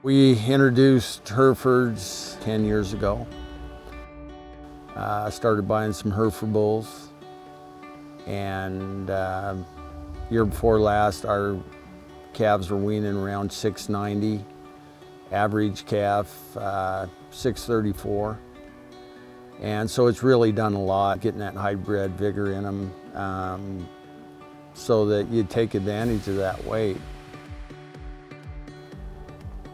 We introduced Herefords 10 years ago. I started buying some Hereford bulls, and year before last our calves were weaning around 690, average calf 634. And so it's really done a lot, getting that hybrid vigor in them so that you take advantage of that weight.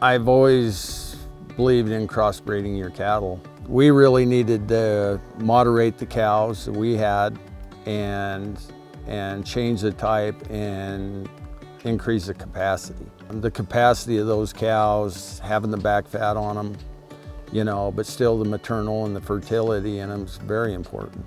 I've always believed in crossbreeding your cattle. We really needed to moderate the cows that we had and change the type and increase the capacity. The capacity of those cows, having the back fat on them, you know, but still the maternal and the fertility in them is very important.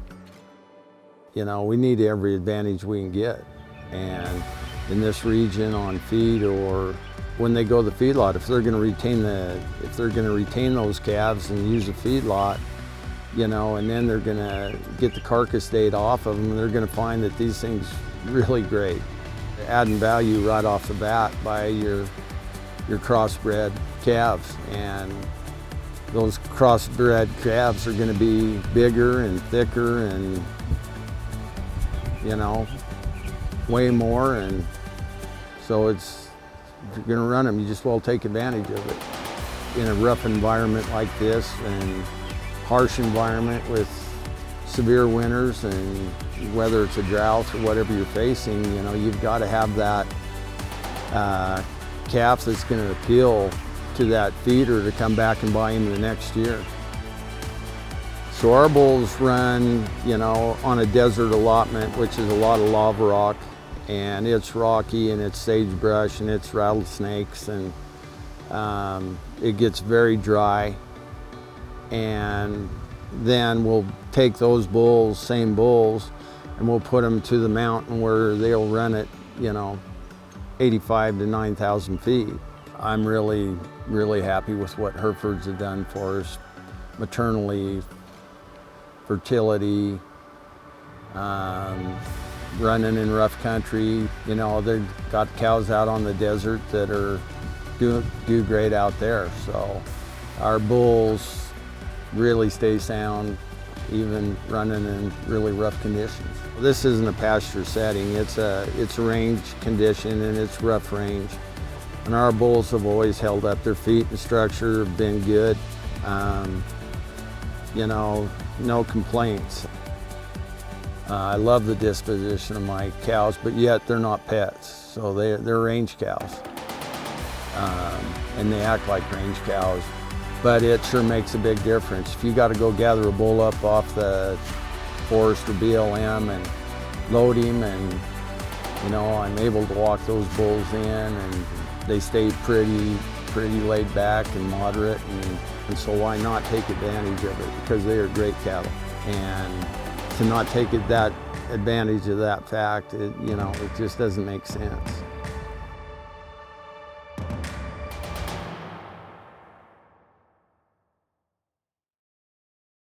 You know, we need every advantage we can get. And in this region on feed, or when they go to the feedlot, if they're going to retain those calves and use the feedlot, you know, and then they're going to get the carcass date off of them, and they're going to find that these things really great. Adding value right off the bat by your crossbred calves, and those crossbred calves are going to be bigger and thicker and, you know, way more. And so it's, if you're going to run them, you just well take advantage of it. In a rough environment like this and harsh environment with severe winters, and whether it's a drought or whatever you're facing, you know, you've got to have that calf that's going to appeal to that feeder to come back and buy into the next year. So our bulls run, you know, on a desert allotment, which is a lot of lava rock, and it's rocky and it's sagebrush and it's rattlesnakes, and it gets very dry. And then we'll take those bulls, same bulls, and we'll put them to the mountain where they'll run at, you know, 85 to 9,000 feet. I'm really, really happy with what Herefords have done for us, maternally, fertility, running in rough country. You know, they've got cows out on the desert that are do great out there. So our bulls really stay sound, even running in really rough conditions. This isn't a pasture setting, it's a range condition, and it's rough range. And our bulls have always held up. Their feet and structure have been good. You know, no complaints. I love the disposition of my cows, but yet they're not pets. So they're range cows. And they act like range cows. But it sure makes a big difference. If you got to go gather a bull up off the forest or BLM and load him, and, you know, I'm able to walk those bulls in, and they stay pretty laid back and moderate, and so why not take advantage of it? Because they are great cattle. And to not take that advantage of that fact, you know, it just doesn't make sense.